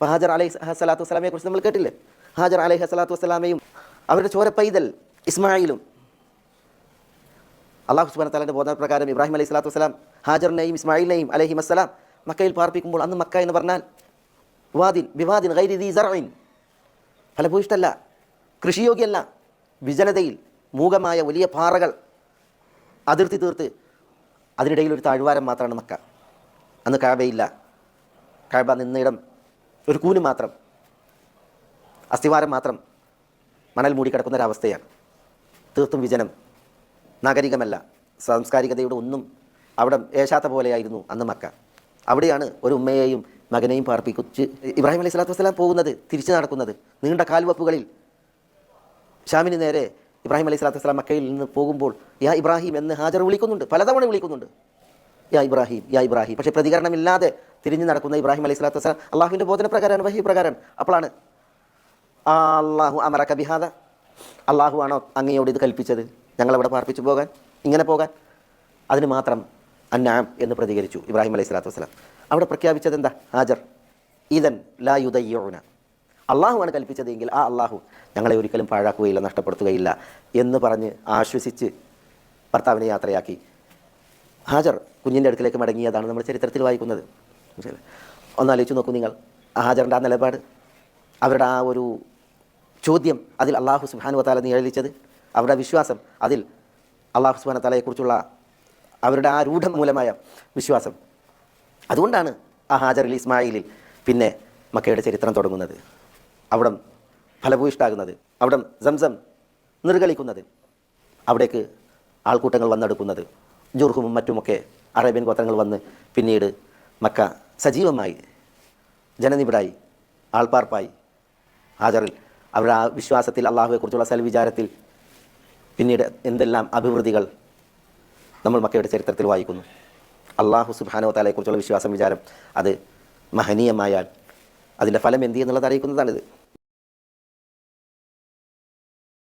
ഇപ്പോൾ ഹാജർ അലൈഹി സ്വലാത്തു വസ്സലാമയെ കുറിച്ച് നമ്മൾ കേട്ടില്ലേ? ഹാജർ അലൈഹി സ്വലാത്തു വസ്സലാമയും അവരുടെ ചോര പൈതൽ ഇസ്മായിലും അള്ളാഹു സുബ്ഹാനഹു വ തആലയുടെ ബോധന പ്രകാരം ഇബ്രാഹിം അലൈഹി സ്വലാത്തു വസ്സലാം ഹാജറിനെയും ഇസ്മായിലിനെയും അലൈഹിം അസ്സലാം മക്കയിൽ പാർപ്പിക്കുമ്പോൾ, അന്ന് മക്ക എന്ന് പറഞ്ഞാൽ ബിവാദിൻ ഗൈരി ദീ സറഇൻ, ഫലഭൂയിഷ്ടല്ല, കൃഷിയോഗ്യമല്ല, വിജനതയിൽ മൂകമായ വലിയ പാറകൾ അതിർത്തി തീർത്ത് അതിനിടയിൽ ഒരു താഴ്വാരം മാത്രമാണ് മക്ക. അന്ന് കഅബയില്ല. കഅബ നിന്നിടം ഒരു കൂന് മാത്രം, അസ്ഥിവാരം മാത്രം മണൽ മൂടിക്കിടക്കുന്ന ഒരവസ്ഥയാണ്. തീർത്തും വിജനം, നാഗരികമല്ല, സാംസ്കാരികതയുടെ ഒന്നും അവിടെ ഏശാത്ത പോലെയായിരുന്നു അന്ന് മക്ക. അവിടെയാണ് ഒരു ഉമ്മയെയും മകനെയും പാർപ്പിച്ച് ഇബ്രാഹിം അലൈഹി സ്വലാത്തു വസ്സലാം പോകുന്നത്, തിരിച്ചു നടക്കുന്നത്. നീണ്ട കാൽവപ്പുകളിൽ ഷാമിന് നേരെ ഇബ്രാഹിം അലൈഹി സ്വലാത്തു വസ്സലാം മക്കയിൽ നിന്ന് പോകുമ്പോൾ യാ ഇബ്രാഹിം എന്ന് ഹാജർ വിളിക്കുന്നുണ്ട്, പലതവണ വിളിക്കുന്നുണ്ട്, യാ ഇബ്രാഹിം യാ ഇബ്രാഹിം. പക്ഷേ പ്രതികരണമില്ലാതെ തിരിഞ്ഞു നടക്കുന്ന ഇബ്രാഹിം അലൈഹി സ്വലാത്തു വസ്സലാം അള്ളാഹുവിൻ്റെ ബോധന പ്രകാരമാണ്, വഹി പ്രകാരം. അപ്പോഴാണ് അള്ളാഹു അമറക ബിഹാദ, അള്ളാഹു ആണോ അങ്ങയോട് ഇത് കൽപ്പിച്ചത്, ഞങ്ങളവിടെ പാർപ്പിച്ചു പോകാൻ, ഇങ്ങനെ പോകാൻ? അതിന് മാത്രം അന്നാം എന്ന് പ്രതികരിച്ചു ഇബ്രാഹിം അലൈഹി സ്വലാത്തു വസ്സലാം. അവിടെ പ്രഖ്യാപിച്ചത് എന്താ? ഹാജർ ഇദൻ ലാ യുദയ്യൂന, അള്ളാഹുവാണ് കൽപ്പിച്ചതെങ്കിൽ ആ അള്ളാഹു ഞങ്ങളെ ഒരിക്കലും പാഴാക്കുകയില്ല, നഷ്ടപ്പെടുത്തുകയില്ല എന്ന് പറഞ്ഞ് ആശ്വസിച്ച് ഭർത്താവിനെ യാത്രയാക്കി ഹാജർ കുഞ്ഞിൻ്റെ അടുക്കിലേക്ക് മടങ്ങിയതാണ് നമ്മൾ ചരിത്രത്തിൽ വായിക്കുന്നത്. ഒന്നാലോചിച്ച് നോക്കൂ നിങ്ങൾ, ഹാജറിൻ്റെ ആ നിലപാട്, അവരുടെ ആ ഒരു ചോദ്യം, അതിൽ അള്ളാഹു സുബ്ഹാനഹു വ തആല നിഴലിച്ചത്, അവരുടെ വിശ്വാസം, അതിൽ അള്ളാഹു സുബ്ഹാനഹു വ തആലയെക്കുറിച്ചുള്ള അവരുടെ ആ രൂഢമൂലമായ വിശ്വാസം. അതുകൊണ്ടാണ് ആ ഹാജറിൽ ഇസ്മായിലിൽ പിന്നെ മക്കയുടെ ചരിത്രം തുടങ്ങുന്നത്, അവിടം ഫലഭൂയിഷ്ടാകുന്നത്, അവിടം സംസം നിർഗളിക്കുന്നത്, അവിടേക്ക് ആൾക്കൂട്ടങ്ങൾ വന്നെടുക്കുന്നത്, ജുർഹുമും മറ്റുമൊക്കെ അറേബ്യൻ ഗോത്രങ്ങൾ വന്ന് പിന്നീട് മക്ക സജീവമായി ജനനിബിഡായി ആൾപ്പാർപ്പായി. ഹാജറിൽ അവരുടെ ആ വിശ്വാസത്തിൽ, അള്ളാഹുവെക്കുറിച്ചുള്ള സൽവിചാരത്തിൽ പിന്നീട് എന്തെല്ലാം അഭിവൃദ്ധികൾ നമ്മൾ മക്കയുടെ ചരിത്രത്തിൽ വായിക്കുന്നു. അള്ളാഹു സുബ്ഹാനഹു വ തആലയെക്കുറിച്ചുള്ള വിശ്വാസം, വിചാരം അത് മഹനീയമായാൽ അതിൻ്റെ ഫലം എന്ത് എന്നുള്ളത് അറിയിക്കുന്നതാണിത്.